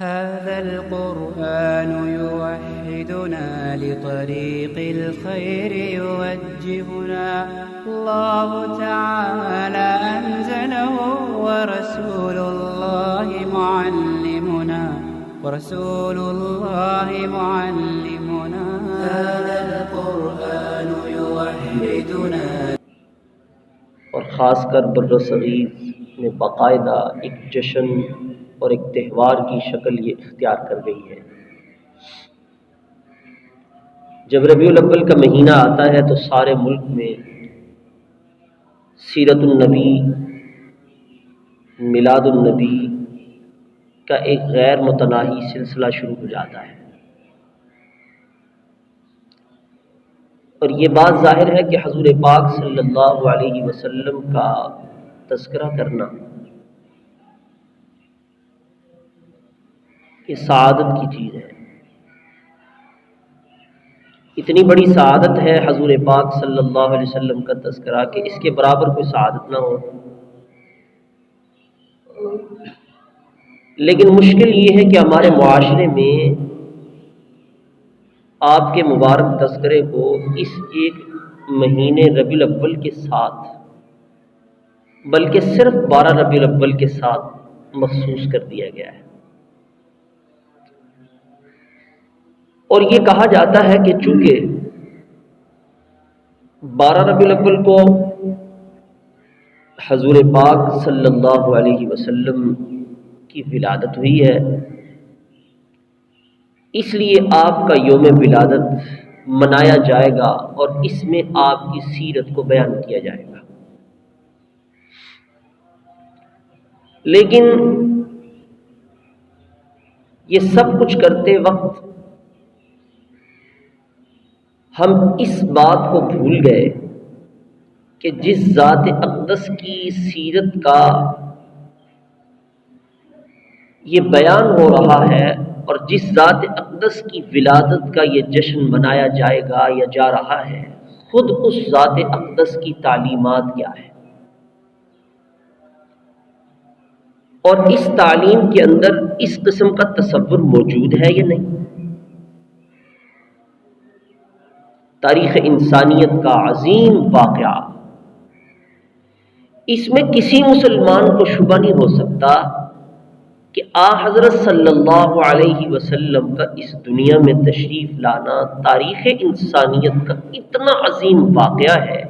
هذا القرآن يوحدنا لطريق الخير يوجهنا الله تعالى أنزله ورسول الله معلمنا هذا القرآن يوحدنا. اور خاص کر برصغیر میں باقاعدہ ایک جشن اور ایک تہوار کی شکل یہ اختیار کر گئی ہے. جب ربیع الاول کا مہینہ آتا ہے تو سارے ملک میں سیرت النبی، میلاد النبی کا ایک غیر متناہی سلسلہ شروع ہو جاتا ہے. اور یہ بات ظاہر ہے کہ حضور پاک صلی اللہ علیہ وسلم کا تذکرہ کرنا یہ سعادت کی چیز ہے. اتنی بڑی سعادت ہے حضور پاک صلی اللہ علیہ وسلم کا تذکرہ کہ اس کے برابر کوئی سعادت نہ ہو. لیکن مشکل یہ ہے کہ ہمارے معاشرے میں آپ کے مبارک تذکرے کو اس ایک مہینے ربیع الاول کے ساتھ، بلکہ صرف 12 ربیع الاول کے ساتھ مخصوص کر دیا گیا ہے. اور یہ کہا جاتا ہے کہ چونکہ 12 ربیع الاول کو حضور پاک صلی اللہ علیہ وسلم کی ولادت ہوئی ہے، اس لیے آپ کا یوم ولادت منایا جائے گا اور اس میں آپ کی سیرت کو بیان کیا جائے گا. لیکن یہ سب کچھ کرتے وقت ہم اس بات کو بھول گئے کہ جس ذات اقدس کی سیرت کا یہ بیان ہو رہا ہے اور جس ذات اقدس کی ولادت کا یہ جشن منایا جائے گا یا جا رہا ہے، خود اس ذات اقدس کی تعلیمات کیا ہے، اور اس تعلیم کے اندر اس قسم کا تصور موجود ہے یا نہیں. تاریخ انسانیت کا عظیم واقعہ، اس میں کسی مسلمان کو شبہ نہیں ہو سکتا کہ حضرت صلی اللہ علیہ وسلم کا اس دنیا میں تشریف لانا تاریخ انسانیت کا اتنا عظیم واقعہ ہے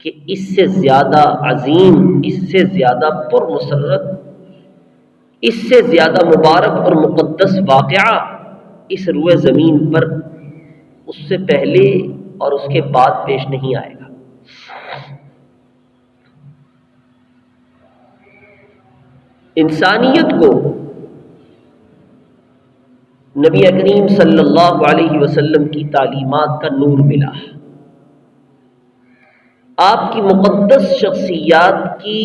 کہ اس سے زیادہ عظیم، اس سے زیادہ پرمسرت، اس سے زیادہ مبارک اور مقدس واقعہ اس روئے زمین پر اس سے پہلے اور اس کے بعد پیش نہیں آئے گا. انسانیت کو نبی کریم صلی اللہ علیہ وسلم کی تعلیمات کا نور ملا، آپ کی مقدس شخصیات کی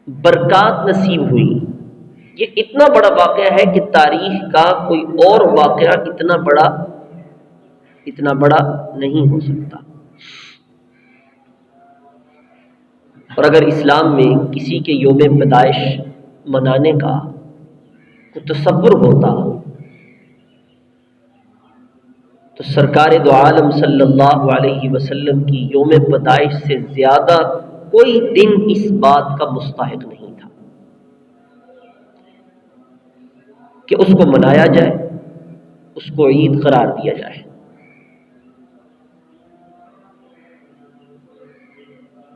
برکات نصیب ہوئی. یہ اتنا بڑا واقعہ ہے کہ تاریخ کا کوئی اور واقعہ اتنا بڑا نہیں ہو سکتا. اور اگر اسلام میں کسی کے یوم پیدائش منانے کا کوئی تصور ہوتا تو سرکار دو عالم صلی اللہ علیہ وسلم کی یوم پیدائش سے زیادہ کوئی دن اس بات کا مستحق نہیں تھا کہ اس کو منایا جائے، اس کو عید قرار دیا جائے.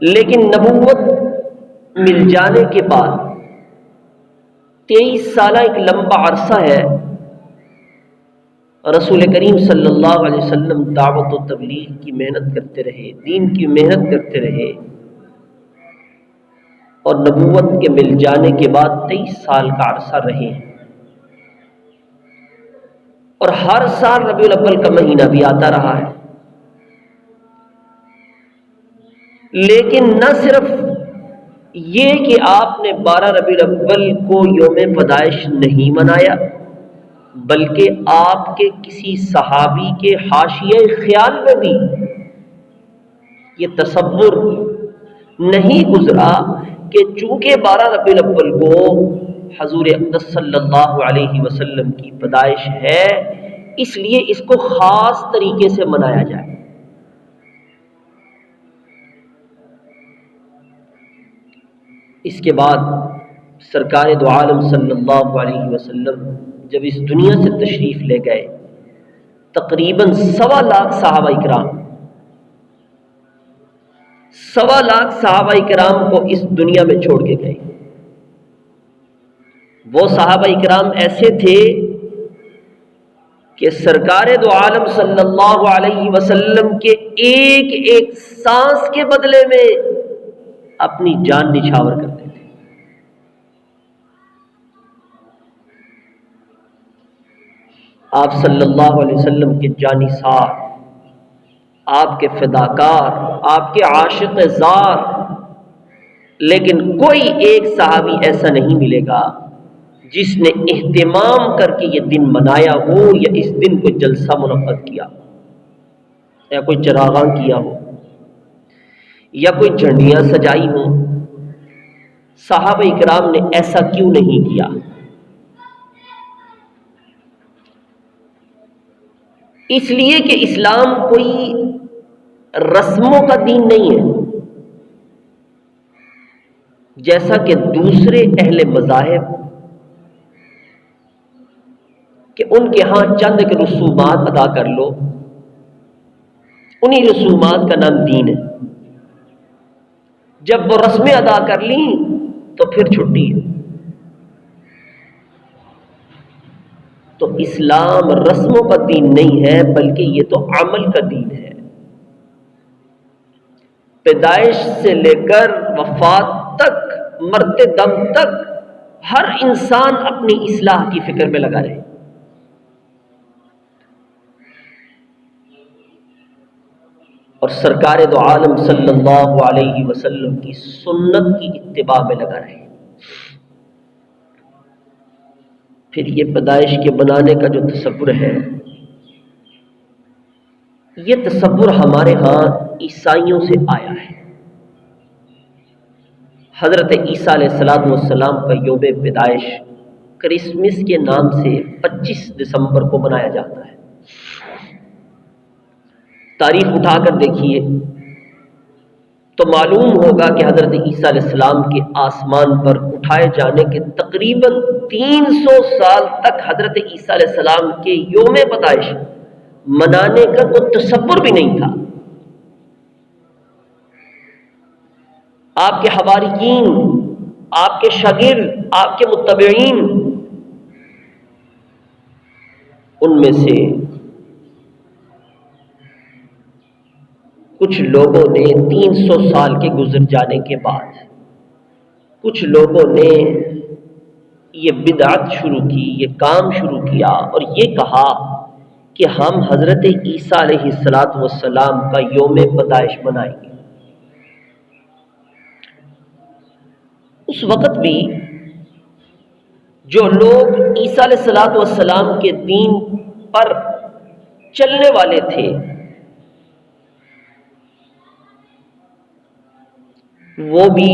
لیکن نبوت مل جانے کے بعد 23 سالہ ایک لمبا عرصہ ہے، رسول کریم صلی اللہ علیہ وسلم دعوت و تبلیغ کی محنت کرتے رہے، دین کی محنت کرتے رہے، اور نبوت کے مل جانے کے بعد 23 سال کا عرصہ رہے. اور ہر سال ربیع الاول کا مہینہ بھی آتا رہا ہے. لیکن نہ صرف یہ کہ آپ نے 12 ربیع الاول کو یوم پیدائش نہیں منایا، بلکہ آپ کے کسی صحابی کے حاشیہ خیال میں بھی یہ تصور نہیں گزرا کہ چونکہ 12 ربیع الاول کو حضور اقدس صلی اللہ علیہ وسلم کی پیدائش ہے، اس لیے اس کو خاص طریقے سے منایا جائے۔ اس کے بعد سرکار دو عالم صلی اللہ علیہ وسلم جب اس دنیا سے تشریف لے گئے، تقریباً 1.25 صحابہ کرام کو اس دنیا میں چھوڑ کے گئے۔ وہ صحابہ کرام ایسے تھے کہ سرکار دو عالم صلی اللہ علیہ وسلم کے ایک ایک سانس کے بدلے میں اپنی جان نچھاور کرتے تھے۔ آپ صلی اللہ علیہ وسلم کے جانی سار، آپ کے فداکار، آپ کے عاشق زار، لیکن کوئی ایک صحابی ایسا نہیں ملے گا جس نے اہتمام کر کے یہ دن منایا ہو، یا اس دن کو جلسہ منعقد کیا، یا کوئی چراغاں کیا ہو، یا کوئی جھنڈیاں سجائی ہوں۔ صحابہ کرام نے ایسا کیوں نہیں کیا؟ اس لیے کہ اسلام کوئی رسموں کا دین نہیں ہے، جیسا کہ دوسرے اہل مذاہب کہ ان کے ہاں چند ایک رسومات ادا کر لو، انہی رسومات کا نام دین ہے۔ جب وہ رسمیں ادا کر لیں تو پھر چھٹی ہے۔ تو اسلام رسموں کا دین نہیں ہے، بلکہ یہ تو عمل کا دین ہے۔ پیدائش سے لے کر وفات تک، مرتے دم تک ہر انسان اپنی اصلاح کی فکر میں لگا رہے۔ اور سرکار دو عالم صلی اللہ علیہ وسلم کی سنت کی اتباع میں لگا رہے۔ پھر یہ پیدائش کے بنانے کا جو تصور ہے، یہ تصور ہمارے ہاں عیسائیوں سے آیا ہے۔ حضرت عیسیٰ علیہ السلام کا یوم پیدائش کرسمس کے نام سے 25 دسمبر کو منایا جاتا ہے۔ تاریخ اٹھا کر دیکھیے تو معلوم ہوگا کہ حضرت عیسیٰ علیہ السلام کے آسمان پر اٹھائے جانے کے تقریباً 300 سال تک حضرت عیسیٰ علیہ السلام کے یوم پیدائش منانے کا کوئی تصور بھی نہیں تھا۔ آپ کے حواریین، آپ کے شاگرد، آپ کے متبعین، ان میں سے کچھ لوگوں نے 300 سال کے گزر جانے کے بعد کچھ لوگوں نے یہ بدعت شروع کی، یہ کام شروع کیا اور یہ کہا کہ ہم حضرت عیسیٰ علیہ السلام کا یوم پیدائش منائیں گے۔ اس وقت بھی جو لوگ عیسیٰ علیہ السلام کے دین پر چلنے والے تھے، وہ بھی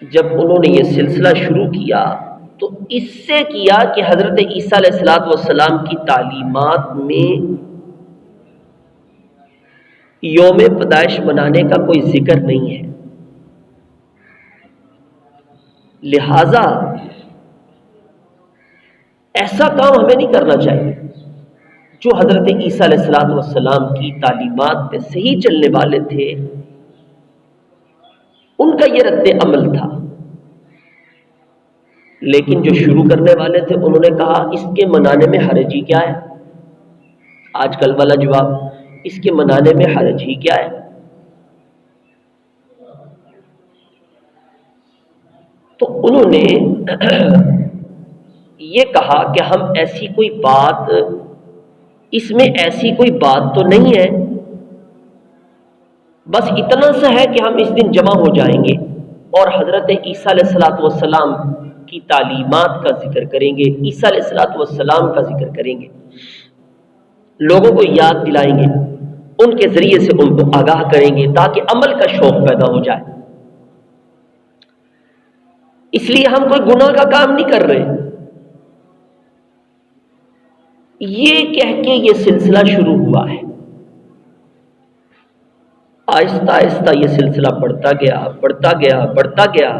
جب انہوں نے یہ سلسلہ شروع کیا تو اس سے کیا کہ حضرت عیسیٰ علیہ السلام کی تعلیمات میں یوم پیدائش منانے کا کوئی ذکر نہیں ہے، لہذا ایسا کام ہمیں نہیں کرنا چاہیے۔ جو حضرت عیسیٰ علیہ السلام کی تعلیمات پہ صحیح چلنے والے تھے، ان کا یہ رد عمل تھا، لیکن جو شروع کرنے والے تھے انہوں نے کہا اس کے منانے میں حرج ہی کیا ہے؟ آج کل والا جواب، اس کے منانے میں حرج ہی کیا ہے؟ تو انہوں نے یہ کہا کہ ہم ایسی کوئی بات، اس میں ایسی کوئی بات تو نہیں ہے، بس اتنا سا ہے کہ ہم اس دن جمع ہو جائیں گے اور حضرت عیسیٰ علیہ السلام کی تعلیمات کا ذکر کریں گے، عیسیٰ علیہ السلام کا ذکر کریں گے، لوگوں کو یاد دلائیں گے، ان کے ذریعے سے ان کو آگاہ کریں گے تاکہ عمل کا شوق پیدا ہو جائے۔ اس لیے ہم کوئی گناہ کا کام نہیں کر رہے. یہ کہہ کے یہ سلسلہ شروع ہوا ہے. آہستہ آہستہ یہ سلسلہ بڑھتا گیا.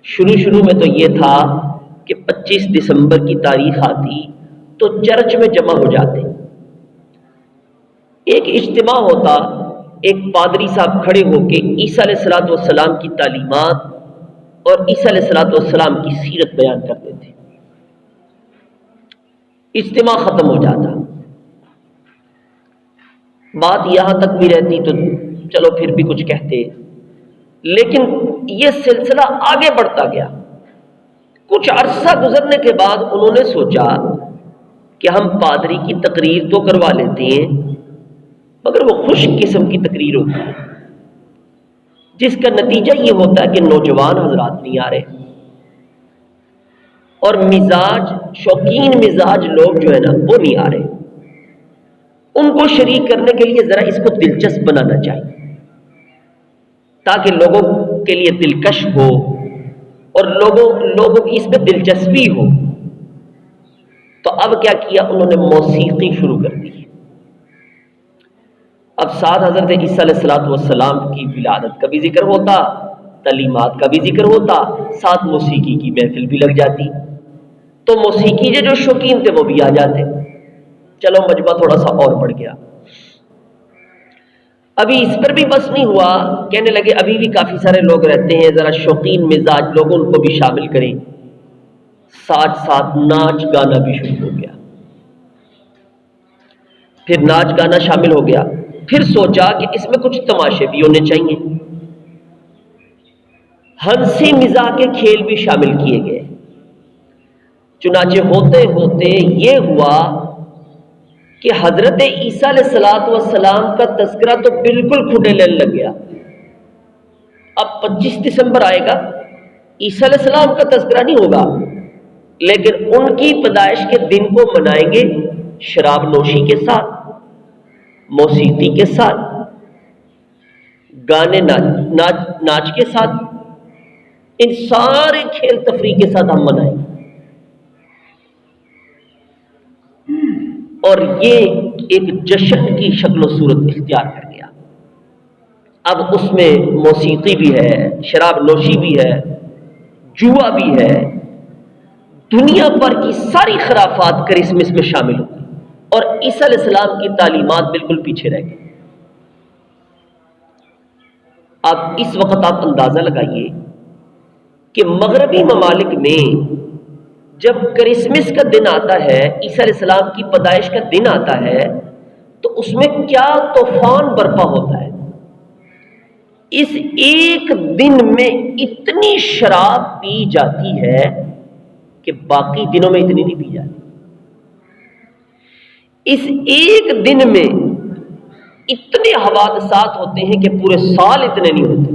شروع میں تو یہ تھا کہ 25 دسمبر کی تاریخ آتی تو چرچ میں جمع ہو جاتے، ایک اجتماع ہوتا، ایک پادری صاحب کھڑے ہو کے عیسیٰ علیہ الصلوۃ والسلام کی تعلیمات اور عیسیٰ علیہ الصلوۃ والسلام کی سیرت بیان کرتے تھے. اجتماع ختم ہو جاتا. بات یہاں تک بھی رہتی تو چلو پھر بھی کچھ کہتے، لیکن یہ سلسلہ آگے بڑھتا گیا. کچھ عرصہ گزرنے کے بعد انہوں نے سوچا کہ ہم پادری کی تقریر تو کروا لیتے ہیں، مگر وہ خشک قسم کی تقریر ہوتی ہے، جس کا نتیجہ یہ ہوتا ہے کہ نوجوان حضرات نہیں آ رہے، اور شوقین مزاج لوگ جو ہے نا وہ نہیں آ رہے. ان کو شریک کرنے کے لیے ذرا اس کو دلچسپ بنانا چاہیے تاکہ لوگوں کے لیے دلکش ہو اور لوگوں کی اس میں دلچسپی ہو. تو اب کیا کیا انہوں نے؟ موسیقی شروع کر دی. اب ساتھ حضرت عیسیٰ علیہ الصلوۃ والسلام کی ولادت کا بھی ذکر ہوتا، تعلیمات کا بھی ذکر ہوتا، ساتھ موسیقی کی محفل بھی لگ جاتی. تو موسیقی کے جو شوقین تھے وہ بھی آ جاتے. چلو مجمع تھوڑا سا اور بڑھ گیا. ابھی اس پر بھی بس نہیں ہوا، کہنے لگے ابھی بھی کافی سارے لوگ رہتے ہیں، ذرا شوقین مزاج لوگ ان کو بھی شامل کریں. ساتھ ناچ گانا بھی شروع ہو گیا. پھر ناچ گانا شامل ہو گیا. پھر سوچا کہ اس میں کچھ تماشے بھی ہونے چاہیے. ہنسی مزاح کے کھیل بھی شامل کیے گئے. چنانچہ ہوتے ہوتے یہ ہوا کہ حضرت عیسیٰ علیہ الصلوۃ والسلام کا تذکرہ تو بالکل کھٹے لینے لگ گیا. اب 25 دسمبر آئے گا، عیسیٰ علیہ السلام کا تذکرہ نہیں ہوگا، لیکن ان کی پیدائش کے دن کو منائیں گے شراب نوشی کے ساتھ، موسیقی کے ساتھ، گانے ناچ کے ساتھ، ان سارے کھیل تفریح کے ساتھ ہم منائیں گے. اور یہ ایک جشن کی شکل و صورت اختیار کر گیا. اب اس میں موسیقی بھی ہے، شراب نوشی بھی ہے، جوا بھی ہے، دنیا بھر کی ساری خرافات کرسمس میں شامل ہو گئی، اور عیسیٰ علیہ السلام کی تعلیمات بالکل پیچھے رہ گئی. اب اس وقت آپ اندازہ لگائیے کہ مغربی ممالک میں جب کرسمس کا دن آتا ہے، عیسیٰ علیہ السلام کی پیدائش کا دن آتا ہے، تو اس میں کیا طوفان برپا ہوتا ہے. اس ایک دن میں اتنی شراب پی جاتی ہے کہ باقی دنوں میں اتنی نہیں پی جاتی. اس ایک دن میں اتنے حوادثات ہوتے ہیں کہ پورے سال اتنے نہیں ہوتے.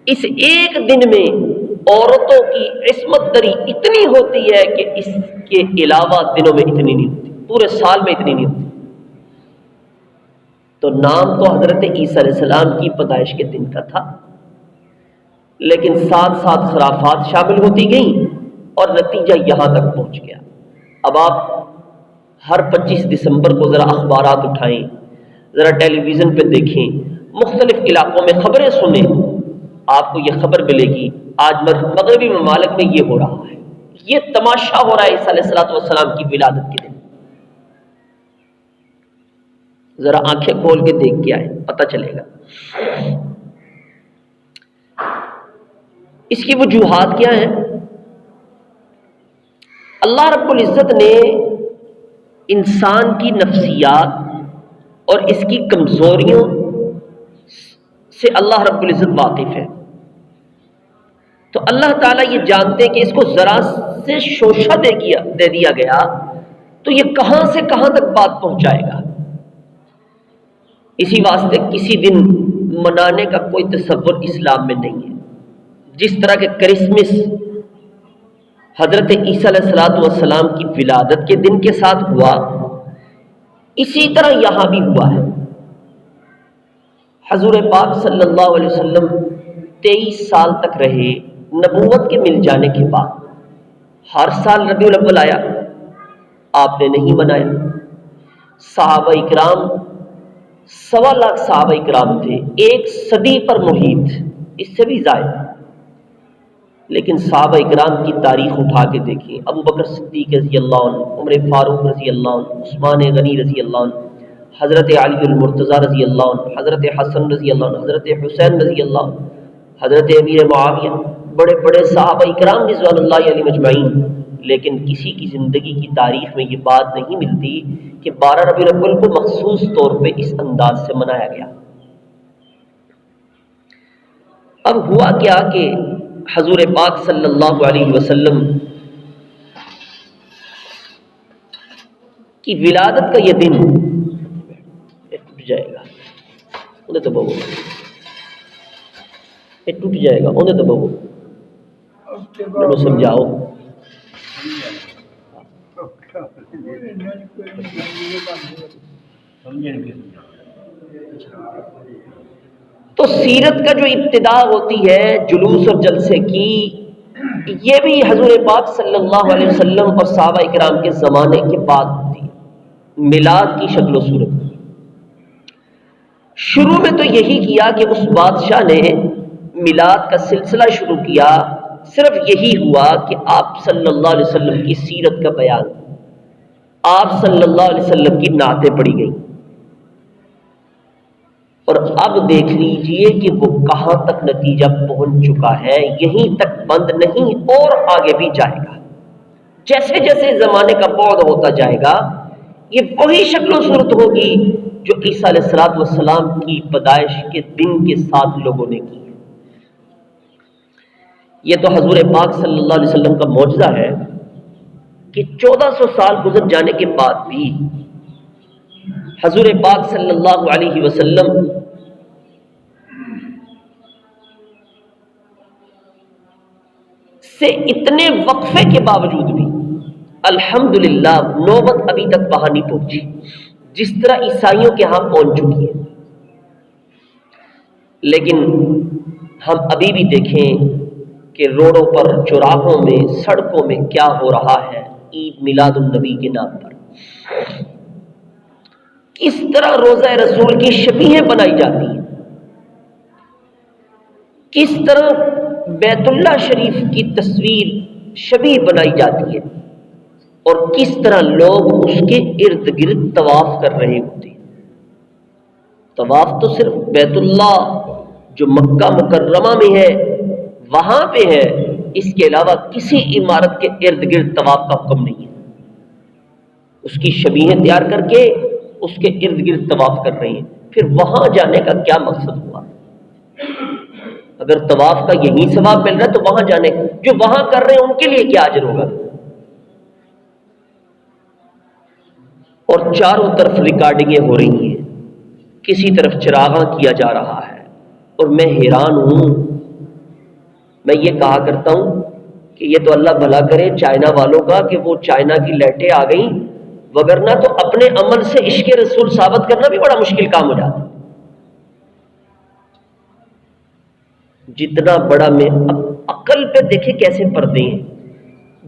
اس ایک دن میں عورتوں کی عصمت دری اتنی ہوتی ہے کہ اس کے علاوہ دنوں میں اتنی نہیں ہوتی، پورے سال میں اتنی نہیں ہوتی. تو نام تو حضرت عیسیٰ علیہ السلام کی پیدائش کے دن کا تھا، لیکن ساتھ ساتھ خرافات شامل ہوتی گئیں اور نتیجہ یہاں تک پہنچ گیا. اب آپ ہر 25 دسمبر کو ذرا اخبارات اٹھائیں، ذرا ٹیلی ویژن پہ دیکھیں، مختلف علاقوں میں خبریں سنیں، آپ کو یہ خبر ملے گی آج مغربی ممالک میں یہ ہو رہا ہے، یہ تماشا ہو رہا ہے عیسیٰ علیہ الصلوۃ والسلام کی ولادت کے دن. ذرا آنکھیں کھول کے دیکھ کے آئے، پتہ چلے گا. اس کی وجوہات کیا ہیں؟ اللہ رب العزت نے انسان کی نفسیات اور اس کی کمزوریوں سے اللہ رب العزت واقف ہے. تو اللہ تعالیٰ یہ جانتے ہیں کہ اس کو ذرا سے شوشہ دے دیا گیا تو یہ کہاں سے کہاں تک بات پہنچائے گا. اسی واسطے کسی دن منانے کا کوئی تصور اسلام میں نہیں ہے. جس طرح کہ کرسمس حضرت عیسیٰ علیہ الصلوۃ والسلام کی ولادت کے دن کے ساتھ ہوا، اسی طرح یہاں بھی ہوا ہے. حضور پاک صلی اللہ علیہ وسلم 23 سال تک رہے نبوت کے مل جانے کے بعد۔ ہر سال ربیع الاول آیا، آپ نے نہیں منایا۔ صحابہ اکرام 1.25 لاکھ صحابہ اکرام تھے، 1 صدی پر محیط، اس سے بھی زائد۔ لیکن صحابہ اکرام کی تاریخ اٹھا کے دیکھیں، ابو بکر صدیق رضی اللہ عنہ، عمر فاروق رضی اللہ عنہ، عثمان غنی رضی اللہ عنہ، حضرت علی المرتضیٰ رضی اللہ عنہ، حضرت حسن رضی اللہ عنہ، حضرت حسین رضی اللہ عنہ، حضرت امیر معاویہ، بڑے بڑے صحابہ اکرام رضوان اللہ علیہم اجمعین۔ لیکن کسی کی زندگی کی تاریخ میں یہ بات نہیں ملتی کہ 12 ربیع الاول کو مخصوص طور پہ اس انداز سے منایا گیا۔ اب ہوا کیا کہ حضور پاک صلی اللہ علیہ وسلم کی ولادت کا یہ دن ٹوٹ جائے گا، انہیں تو بہو یہ ٹوٹ جائے گا، انہیں تو بہو انہوں سمجھاؤ۔ تو سیرت کا جو ابتدا ہوتی ہے جلوس اور جلسے کی، یہ بھی حضور پاک صلی اللہ علیہ وسلم اور صحابہ اکرام کے زمانے کے بعد ہوتی ہے، میلاد کی شکل و صورت۔ شروع میں تو یہی کیا کہ اس بادشاہ نے میلاد کا سلسلہ شروع کیا، صرف یہی ہوا کہ آپ صلی اللہ علیہ وسلم کی سیرت کا بیان، آپ صلی اللہ علیہ وسلم کی نعتیں پڑھی گئیں۔ اور اب دیکھ لیجئے کہ وہ کہاں تک نتیجہ پہنچ چکا ہے، یہیں تک بند نہیں اور آگے بھی جائے گا۔ جیسے جیسے زمانے کا بعد ہوتا جائے گا، یہ وہی شکل و صورت ہوگی جو عیسیٰ علیہ السلام کی پیدائش کے دن کے ساتھ لوگوں نے کی ہے۔ یہ تو حضور پاک صلی اللہ علیہ وسلم کا معجزہ ہے کہ 1400 سال گزر جانے کے بعد بھی حضور پاک صلی اللہ علیہ وسلم سے اتنے وقفے کے باوجود بھی الحمدللہ نوبت ابھی تک وہاں نہیں پہنچی جس طرح عیسائیوں کے ہاں پہنچ چکی ہے۔ لیکن ہم ابھی بھی دیکھیں کہ روڈوں پر، چوراہوں میں، سڑکوں میں کیا ہو رہا ہے عید میلاد النبی کے نام پر، کس طرح روضہ رسول کی شبیہیں بنائی جاتی ہیں، کس طرح بیت اللہ شریف کی تصویر شبیہ بنائی جاتی ہے، اور کس طرح لوگ اس کے ارد گرد طواف کر رہے ہوتے ہیں۔ طواف تو صرف بیت اللہ جو مکہ مکرمہ میں ہے وہاں پہ ہے، اس کے علاوہ کسی عمارت کے ارد گرد طواف کا حکم نہیں ہے۔ اس کی شبیہیں تیار کر کے اس کے ارد گرد طواف کر رہی ہیں، پھر وہاں جانے کا کیا مقصد ہوا؟ اگر طواف کا یہی ثواب مل رہا ہے تو وہاں جانے، جو وہاں کر رہے ہیں ان کے لیے کیا اجر ہوگا؟ اور چاروں طرف ریکارڈنگیں ہو رہی ہیں، کسی طرف چراغاں کیا جا رہا ہے، اور میں حیران ہوں۔ میں یہ کہا کرتا ہوں کہ یہ تو اللہ بھلا کرے چائنا والوں کا کہ وہ چائنا کی لائٹیں آ گئیں، وگرنہ تو اپنے عمل سے عشق رسول ثابت کرنا بھی بڑا مشکل کام ہو جاتا ہے۔ جتنا بڑا عقل پہ دیکھیں کیسے پردے ہیں،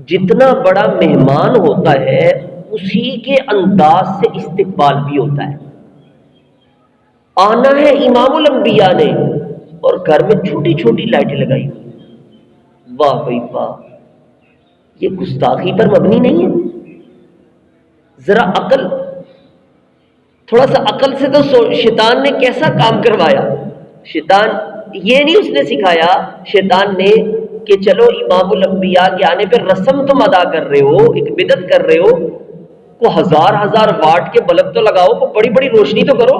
جتنا بڑا مہمان ہوتا ہے اسی کے انداز سے استقبال بھی ہوتا ہے۔ آنا ہے امام الانبیاء نے اور گھر میں چھوٹی چھوٹی لائٹیں لگائی ہوئی، واہ بھائی واہ، یہ گستاخی پر مبنی نہیں ہے؟ ذرا عقل، تھوڑا سا عقل سے تو شیطان نے کیسا کام کروایا۔ شیطان یہ نہیں اس نے سکھایا، شیطان نے کہ چلو امام الانبیاء کے آنے پہ رسم تم ادا کر رہے ہو، ایک بدعت کر رہے ہو، کو ہزار واٹ کے بلب تو لگاؤ، کو بڑی بڑی روشنی تو کرو۔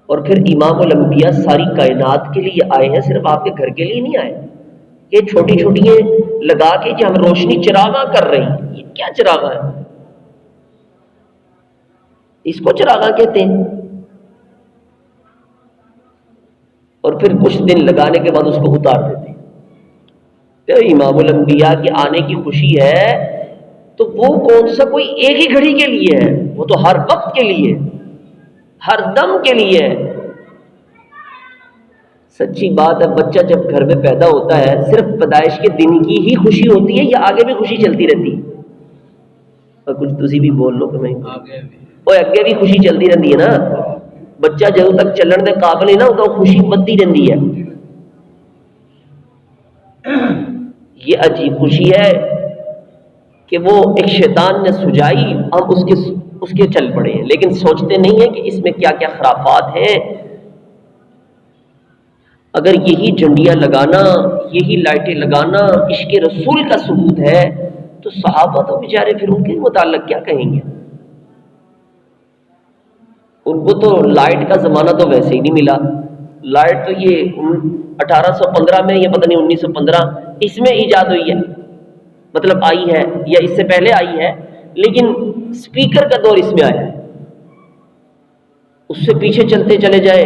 اور پھر امام الانبیاء ساری کائنات کے لیے آئے ہیں، صرف آپ کے گھر کے لیے نہیں آئے۔ یہ چھوٹی چھوٹی لگا کے جو ہم روشنی چراغاں کر رہے ہیں، یہ کیا چراغاں ہے؟ اس کو چراغاں کہتے ہیں۔ اور پھر کچھ دن لگانے کے بعد اس کو اتار دیتے ہیں۔ تو امام الانبیاء کے آنے کی خوشی ہے تو وہ کون سا کوئی ایک ہی گھڑی کے لیے ہے، وہ تو ہر وقت کے لیے، ہر دم کے لیے۔ سچی بات ہے، بچہ جب گھر میں پیدا ہوتا ہے صرف پیدائش کے دن کی ہی خوشی ہوتی ہے یا آگے بھی خوشی چلتی رہتی ہے؟ اور کچھ تسی بھی بول لو کہ میں اگے بھی خوشی چلتی رہتی ہے نا. بچہ جدوں تک چلن دے قابل ہے نا تو خوشی بدتی رہتی ہے. یہ عجیب خوشی ہے کہ وہ ایک شیطان نے سجائی، ہم اس کے چل پڑے ہیں، لیکن سوچتے نہیں ہیں کہ اس میں کیا کیا خرافات ہیں. اگر یہی جھنڈیاں لگانا، یہی لائٹیں لگانا عشق رسول کا ثبوت ہے تو صحابہ تو بیچارے پھر ان کے متعلق کیا کہیں گے؟ ان کو تو لائٹ کا زمانہ تو ویسے ہی نہیں ملا. لائٹ تو یہ 1815 میں یا پتہ نہیں 1915 اس میں ایجاد ہوئی ہے، مطلب آئی ہے یا اس سے پہلے آئی ہے، لیکن سپیکر کا دور اس میں آیا ہے. اس سے پیچھے چلتے چلے جائے،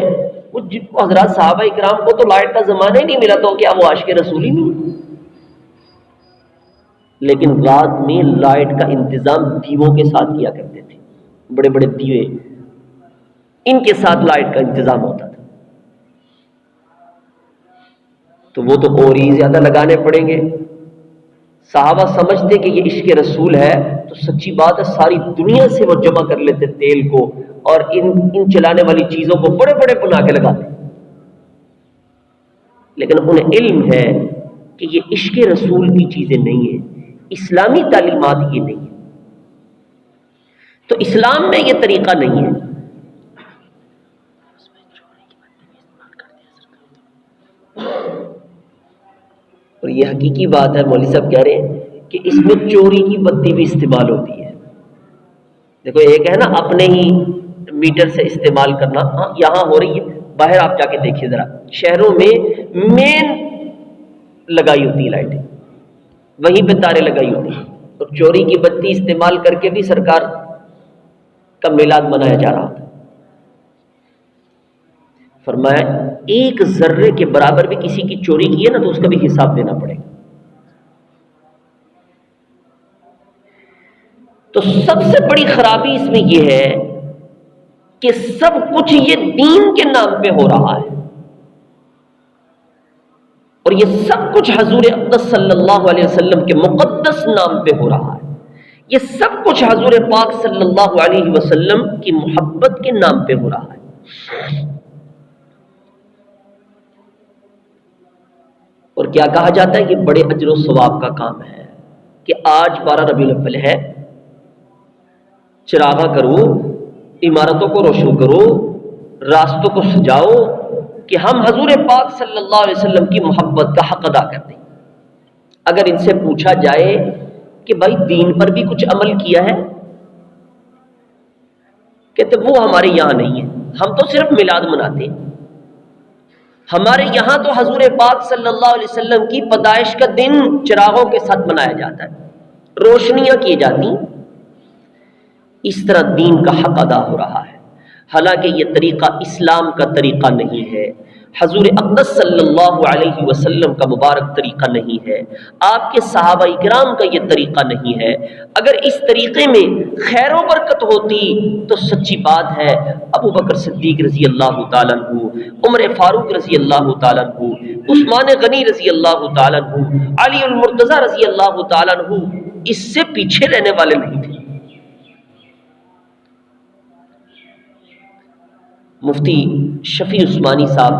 وہ حضرات صحابہ اکرام کو تو لائٹ کا زمانہ ہی نہیں ملا، تو کیا وہ عاشق رسول ہی نہیں؟ لیکن رات میں لائٹ کا انتظام دیووں کے ساتھ کیا کرتے تھے، بڑے بڑے دیوے، ان کے ساتھ لائٹ کا انتظام ہوتا تھا. تو وہ تو اور ہی زیادہ لگانے پڑیں گے. صحابہ سمجھتے کہ یہ عشق رسول ہے تو سچی بات ہے ساری دنیا سے وہ جمع کر لیتے تیل کو، اور ان چلانے والی چیزوں کو بڑے بڑے بنا کے لگاتے. لیکن انہیں علم ہے کہ یہ عشق رسول کی چیزیں نہیں ہیں، اسلامی تعلیمات یہ نہیں ہے، تو اسلام میں یہ طریقہ نہیں ہے. اور یہ حقیقی بات ہے، مولوی صاحب کہہ رہے ہیں کہ اس میں چوری کی بتی بھی استعمال ہوتی ہے. دیکھو ایک ہے نا اپنے ہی میٹر سے استعمال کرنا، ہاں یہاں ہو رہی ہے، باہر آپ جا کے دیکھیے ذرا، شہروں میں مین لگائی ہوتی ہے لائٹیں، وہیں پہ تارے لگائی ہوتی ہیں، اور چوری کی بتی استعمال کر کے بھی سرکار کا میلاد منایا جا رہا تھا. فرمایا ایک ذرے کے برابر بھی کسی کی چوری کی ہے نا تو اس کا بھی حساب دینا پڑے گا. تو سب سے بڑی خرابی اس میں یہ ہے کہ سب کچھ یہ دین کے نام پہ ہو رہا ہے، اور یہ سب کچھ حضور اقدس صلی اللہ علیہ وسلم کے مقدس نام پہ ہو رہا ہے. یہ سب کچھ حضور پاک صلی اللہ علیہ وسلم کی محبت کے نام پہ ہو رہا ہے. اور کیا کہا جاتا ہے؟ یہ بڑے اجر و ثواب کا کام ہے کہ آج 12 ربیع الاول ہے، چراغاں کرو، عمارتوں کو روشن کرو، راستوں کو سجاؤ کہ ہم حضور پاک صلی اللہ علیہ وسلم کی محبت کا حق ادا کر دیں. اگر ان سے پوچھا جائے کہ بھائی دین پر بھی کچھ عمل کیا ہے، کہتے وہ ہمارے یہاں نہیں ہے، ہم تو صرف میلاد مناتے ہیں. ہمارے یہاں تو حضور پاک صلی اللہ علیہ وسلم کی پیدائش کا دن چراغوں کے ساتھ منایا جاتا ہے، روشنیاں کی جاتی. اس طرح دین کا حق ادا ہو رہا ہے، حالانکہ یہ طریقہ اسلام کا طریقہ نہیں ہے، حضور اقدس صلی اللہ علیہ وسلم کا مبارک طریقہ نہیں ہے، آپ کے صحابہ اکرام کا یہ طریقہ نہیں ہے. اگر اس طریقے میں خیر و برکت ہوتی تو سچی بات ہے ابو بکر صدیق رضی اللہ تعالیٰ عنہ، عمر فاروق رضی اللہ تعالیٰ عنہ، عثمان غنی رضی اللہ تعالیٰ عنہ، علی المرتضی رضی اللہ تعالیٰ عنہ اس سے پیچھے رہنے والے نہیں تھے. مفتی شفیع عثمانی صاحب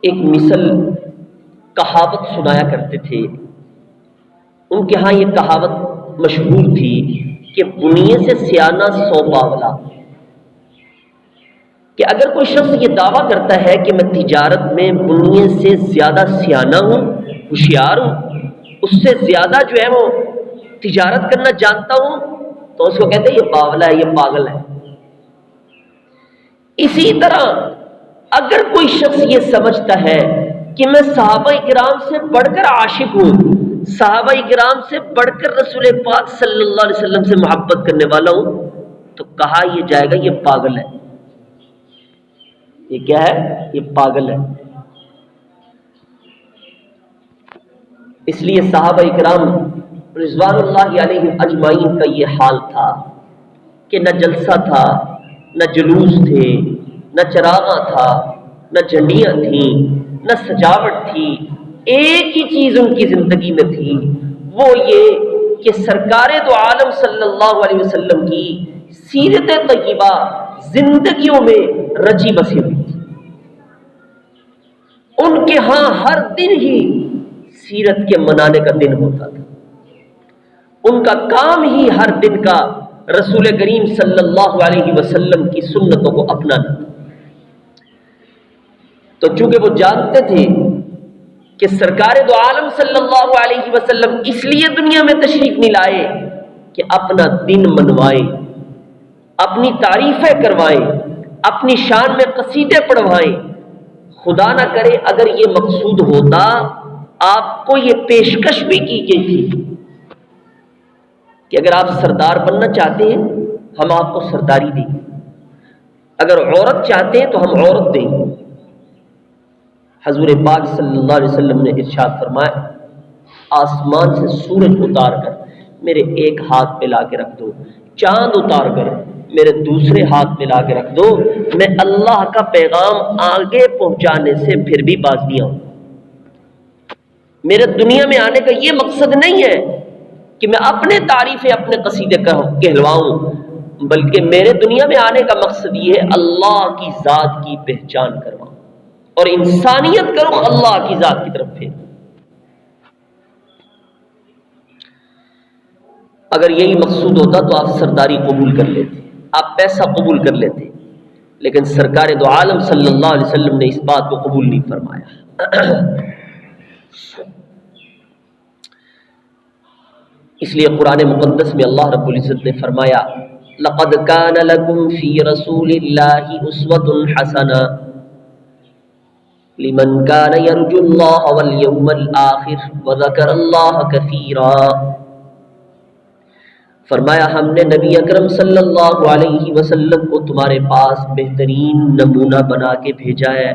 ایک مثل کہاوت سنایا کرتے تھے. ان کے ہاں یہ کہاوت مشہور تھی کہ بنیے سے سیانہ 100 باولا، کہ اگر کوئی شخص یہ دعویٰ کرتا ہے کہ میں تجارت میں بنیے سے زیادہ سیانہ ہوں، ہوشیار ہوں، اس سے زیادہ جو ہے وہ تجارت کرنا جانتا ہوں، تو اس کو کہتے ہیں یہ باولا ہے، یہ پاگل ہے. اسی طرح اگر کوئی شخص یہ سمجھتا ہے کہ میں صحابہ کرام سے بڑھ کر عاشق ہوں، صحابہ کرام سے بڑھ کر رسول پاک صلی اللہ علیہ وسلم سے محبت کرنے والا ہوں، تو کہا یہ جائے گا یہ پاگل ہے. یہ کیا ہے؟ یہ پاگل ہے. اس لیے صحابہ کرام رضوان اللہ علیہم اجمعین کا یہ حال تھا کہ نہ جلسہ تھا، نہ جلوس تھے، نہ چراغاں تھا، نہ جھنڈیاں تھیں، نہ سجاوٹ تھی، ایک ہی چیز ان کی زندگی میں تھی، وہ یہ کہ سرکار دو عالم صلی اللہ علیہ وسلم کی سیرت طیبہ زندگیوں میں رچی بسی ہوئی تھی۔ ان کے ہاں ہر دن ہی سیرت کے منانے کا دن ہوتا تھا، ان کا کام ہی ہر دن کا رسول کریم صلی اللہ علیہ وسلم کی سنتوں کو اپنانا تھا۔ تو چونکہ وہ جانتے تھے کہ سرکار دو عالم صلی اللہ علیہ وسلم اس لیے دنیا میں تشریف نہیں لائے کہ اپنا دن منوائیں، اپنی تعریفیں کروائیں، اپنی شان میں قصیدے پڑھوائیں، خدا نہ کرے اگر یہ مقصود ہوتا آپ کو یہ پیشکش بھی کی گئی تھی کہ اگر آپ سردار بننا چاہتے ہیں ہم آپ کو سرداری دیں گے، اگر عورت چاہتے ہیں تو ہم عورت دیں گے۔ حضور پاک صلی اللہ علیہ وسلم نے ارشاد فرمایا آسمان سے سورج اتار کر میرے ایک ہاتھ پہ لا کے رکھ دو، چاند اتار کر میرے دوسرے ہاتھ میں لا کے رکھ دو، میں اللہ کا پیغام آگے پہنچانے سے پھر بھی باز نہیں آؤں۔ میرے دنیا میں آنے کا یہ مقصد نہیں ہے کہ میں اپنے تعریفیں اپنے قصیدے کہلواؤں، بلکہ میرے دنیا میں آنے کا مقصد یہ ہے اللہ کی ذات کی پہچان کرواؤں اور انسانیت کرو اللہ کی ذات کی طرف پھیر۔ اگر یہی مقصود ہوتا تو آپ سرداری قبول کر لیتے، آپ پیسہ قبول کر لیتے، لیکن سرکار دو عالم صلی اللہ علیہ وسلم نے اس بات کو قبول نہیں فرمایا۔ اس لیے قرآن مقدس میں اللہ رب العزت نے فرمایا لقد كان لكم في رسول الله اسوة حسنة لمن كان يرجو الله واليوم الآخر وذكر الله كثيرا۔ فرمایا ہم نے نبی اکرم صلی اللہ علیہ وسلم کو تمہارے پاس بہترین نمونہ بنا کے بھیجا ہے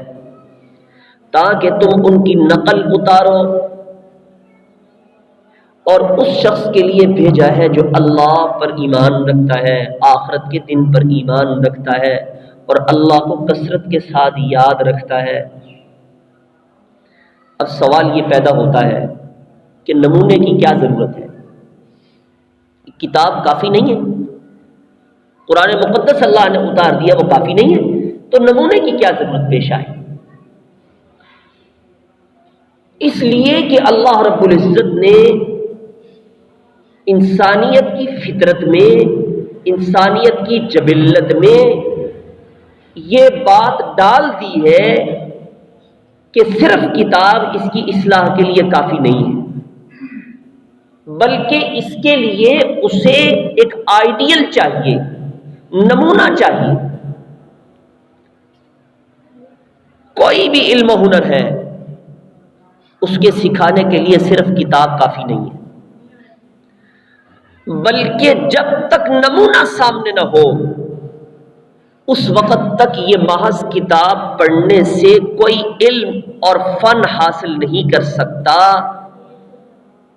تاکہ تم ان کی نقل اتارو، اور اس شخص کے لیے بھیجا ہے جو اللہ پر ایمان رکھتا ہے، آخرت کے دن پر ایمان رکھتا ہے اور اللہ کو کثرت کے ساتھ یاد رکھتا ہے۔ اب سوال یہ پیدا ہوتا ہے کہ نمونے کی کیا ضرورت ہے؟ کتاب کافی نہیں ہے؟ قرآن مقدس اللہ نے اتار دیا وہ کافی نہیں ہے، تو نمونے کی کیا ضرورت پیش آئی؟ اس لیے کہ اللہ رب العزت نے انسانیت کی فطرت میں، انسانیت کی جبلت میں یہ بات ڈال دی ہے کہ صرف کتاب اس کی اصلاح کے لیے کافی نہیں ہے، بلکہ اس کے لیے اسے ایک آئیڈیل چاہیے، نمونہ چاہیے۔ کوئی بھی علم و ہنر ہے اس کے سکھانے کے لیے صرف کتاب کافی نہیں ہے، بلکہ جب تک نمونہ سامنے نہ ہو اس وقت تک یہ محض کتاب پڑھنے سے کوئی علم اور فن حاصل نہیں کر سکتا۔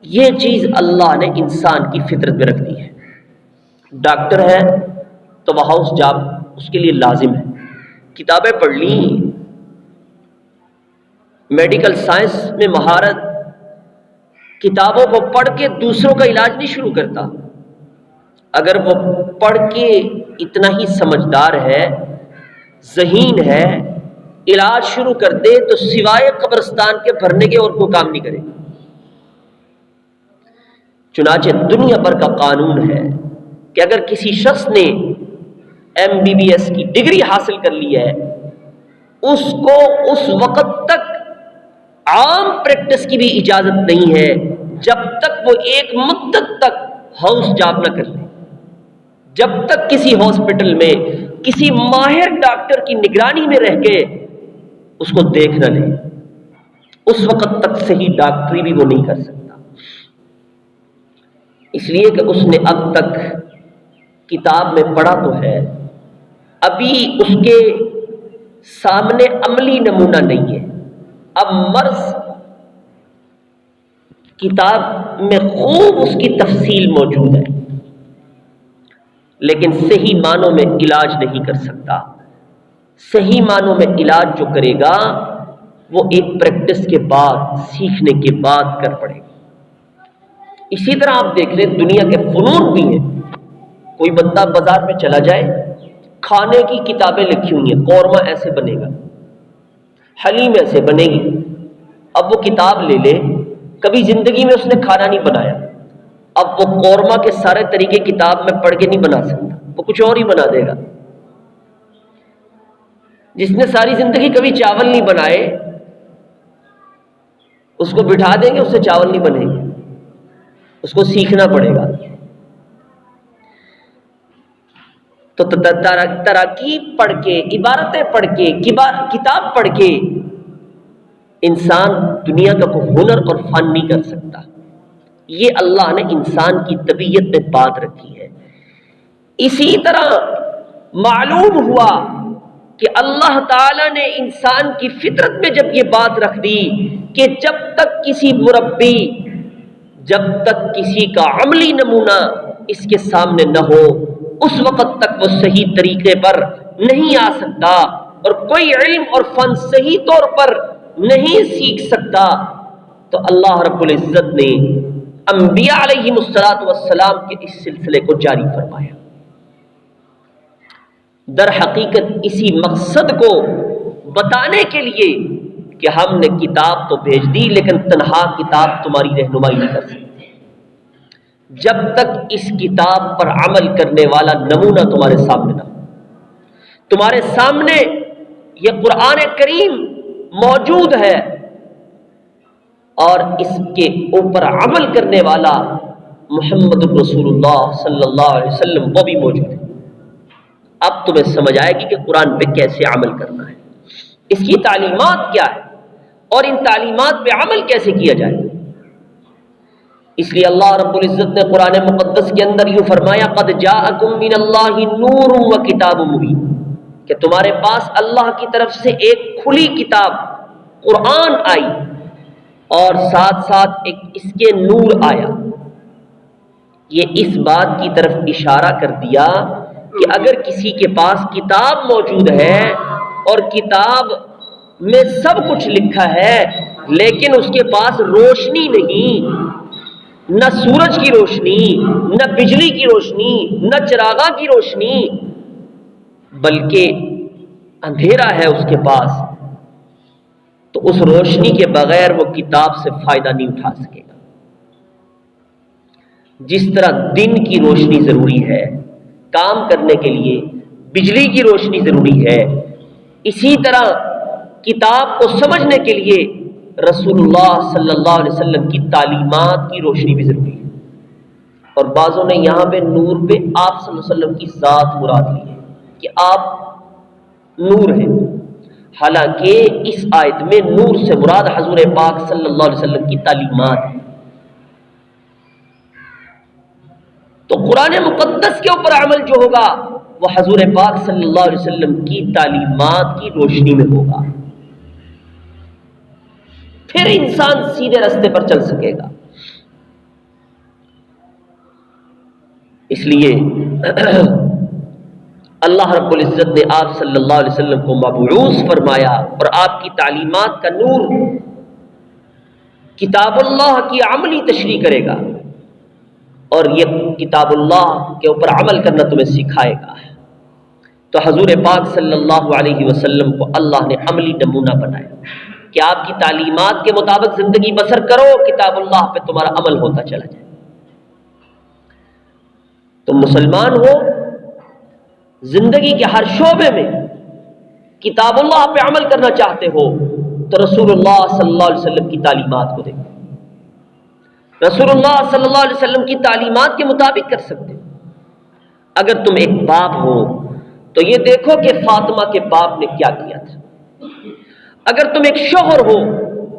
یہ چیز اللہ نے انسان کی فطرت میں رکھ دی ہے۔ ڈاکٹر ہے تو وہ ہاؤس جاب اس کے لیے لازم ہے، کتابیں پڑھ لی، میڈیکل سائنس میں مہارت، کتابوں کو پڑھ کے دوسروں کا علاج نہیں شروع کرتا۔ اگر وہ پڑھ کے اتنا ہی سمجھدار ہے، ذہین ہے، علاج شروع کر دے تو سوائے قبرستان کے بھرنے کے اور کوئی کام نہیں کرے۔ چنانچہ دنیا بھر کا قانون ہے کہ اگر کسی شخص نے MBBS کی ڈگری حاصل کر لی ہے، اس کو اس وقت تک عام پریکٹس کی بھی اجازت نہیں ہے جب تک وہ ایک مدت تک ہاؤس جاب نہ کر لے، جب تک کسی ہاسپٹل میں کسی ماہر ڈاکٹر کی نگرانی میں رہ کے اس کو دیکھ نہ لے، اس وقت تک صحیح ڈاکٹری بھی وہ نہیں کر سکتا، اس لیے کہ اس نے اب تک کتاب میں پڑھا تو ہے، ابھی اس کے سامنے عملی نمونہ نہیں ہے۔ اب مرض کتاب میں خوب اس کی تفصیل موجود ہے، لیکن صحیح معنوں میں علاج نہیں کر سکتا۔ صحیح معنوں میں علاج جو کرے گا وہ ایک پریکٹس کے بعد، سیکھنے کے بعد کر پڑے گا۔ اسی طرح آپ دیکھ لیں دنیا کے فنون بھی ہیں۔ کوئی بندہ بازار میں چلا جائے، کھانے کی کتابیں لکھی ہوئی ہیں، قورمہ ایسے بنے گا، حلیم ایسے بنے گی۔ اب وہ کتاب لے لے، کبھی زندگی میں اس نے کھانا نہیں بنایا، اب وہ قورمہ کے سارے طریقے کتاب میں پڑھ کے نہیں بنا سکتا، وہ کچھ اور ہی بنا دے گا۔ جس نے ساری زندگی کبھی چاول نہیں بنائے، اس کو بٹھا دیں گے، اس سے چاول نہیں بنے گے، اس کو سیکھنا پڑے گا۔ تو تراکیب پڑھ کے، عبارتیں پڑھ کے، کتاب پڑھ کے انسان دنیا کا کوئی ہنر اور فن نہیں کر سکتا۔ یہ اللہ نے انسان کی طبیعت میں بات رکھی ہے۔ اسی طرح معلوم ہوا کہ اللہ تعالیٰ نے انسان کی فطرت میں جب یہ بات رکھ دی کہ جب تک کسی مربی، جب تک کسی کا عملی نمونہ اس کے سامنے نہ ہو، اس وقت تک وہ صحیح طریقے پر نہیں آ سکتا، اور کوئی علم اور فن صحیح طور پر نہیں سیکھ سکتا۔ تو اللہ رب العزت نے انبیاء علیہ السلام کے اس سلسلے کو جاری فرمایا۔ در حقیقت اسی مقصد کو بتانے کے لیے کہ ہم نے کتاب تو بھیج دی، لیکن تنہا کتاب تمہاری رہنمائی نہیں کر سکتی جب تک اس کتاب پر عمل کرنے والا نمونہ تمہارے سامنے نہ ہو۔ تمہارے سامنے یہ قرآن کریم موجود ہے، اور اس کے اوپر عمل کرنے والا محمد رسول اللہ صلی اللہ علیہ وسلم وہ بھی موجود ہے۔ اب تمہیں سمجھ آئے گی کہ قرآن پہ کیسے عمل کرنا ہے، اس کی تعلیمات کیا ہے، اور ان تعلیمات پہ عمل کیسے کیا جائے۔ اس لیے اللہ رب العزت نے قرآن مقدس کے اندر یوں فرمایا، قد جاءکم من اللہ نور و کتاب مبین، کہ تمہارے پاس اللہ کی طرف سے ایک کھلی کتاب قرآن آئی، اور ساتھ ساتھ ایک اس کے نور آیا۔ یہ اس بات کی طرف اشارہ کر دیا کہ اگر کسی کے پاس کتاب موجود ہے اور کتاب میں سب کچھ لکھا ہے، لیکن اس کے پاس روشنی نہیں، نہ سورج کی روشنی، نہ بجلی کی روشنی، نہ چراغاں کی روشنی، بلکہ اندھیرا ہے اس کے پاس، تو اس روشنی کے بغیر وہ کتاب سے فائدہ نہیں اٹھا سکے گا۔ جس طرح دن کی روشنی ضروری ہے کام کرنے کے لیے، بجلی کی روشنی ضروری ہے، اسی طرح کتاب کو سمجھنے کے لیے رسول اللہ صلی اللہ علیہ وسلم کی تعلیمات کی روشنی بھی ضروری ہے۔ اور بعضوں نے یہاں پہ نور پہ آپ صلی اللہ علیہ وسلم کی ذات مراد لی ہے کہ آپ نور ہیں، حالانکہ اس آیت میں نور سے مراد حضور پاک صلی اللہ علیہ وسلم کی تعلیمات ہے۔ تو قرآن مقدس کے اوپر عمل جو ہوگا وہ حضور پاک صلی اللہ علیہ وسلم کی تعلیمات کی روشنی میں ہوگا، پھر انسان سیدھے راستے پر چل سکے گا۔ اس لیے اللہ رب العزت نے آپ صلی اللہ علیہ وسلم کو مبعوث فرمایا، اور آپ کی تعلیمات کا نور کتاب اللہ کی عملی تشریح کرے گا، اور یہ کتاب اللہ کے اوپر عمل کرنا تمہیں سکھائے گا۔ تو حضور پاک صلی اللہ علیہ وسلم کو اللہ نے عملی نمونہ بنایا کہ آپ کی تعلیمات کے مطابق زندگی بسر کرو، کتاب اللہ پہ تمہارا عمل ہوتا چلا جائے۔ تم مسلمان ہو، زندگی کے ہر شعبے میں کتاب اللہ پہ عمل کرنا چاہتے ہو تو رسول اللہ صلی اللہ علیہ وسلم کی تعلیمات کو دیکھو۔ رسول اللہ صلی اللہ علیہ وسلم کی تعلیمات کے مطابق کر سکتے ہو۔ اگر تم ایک باپ ہو تو یہ دیکھو کہ فاطمہ کے باپ نے کیا کیا تھا۔ اگر تم ایک شوہر ہو